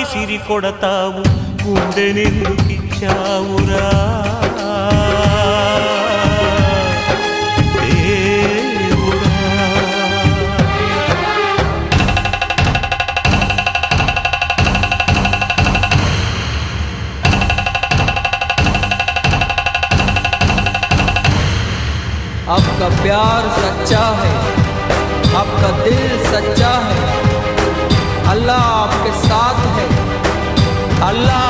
విసిరి కొడతావు, గుండెనెందుకిచ్చావురా దేవుడా. आपका प्यार सच्चा है, आपका दिल सच्चा है, अल्लाह आपके साथ है, अल्लाह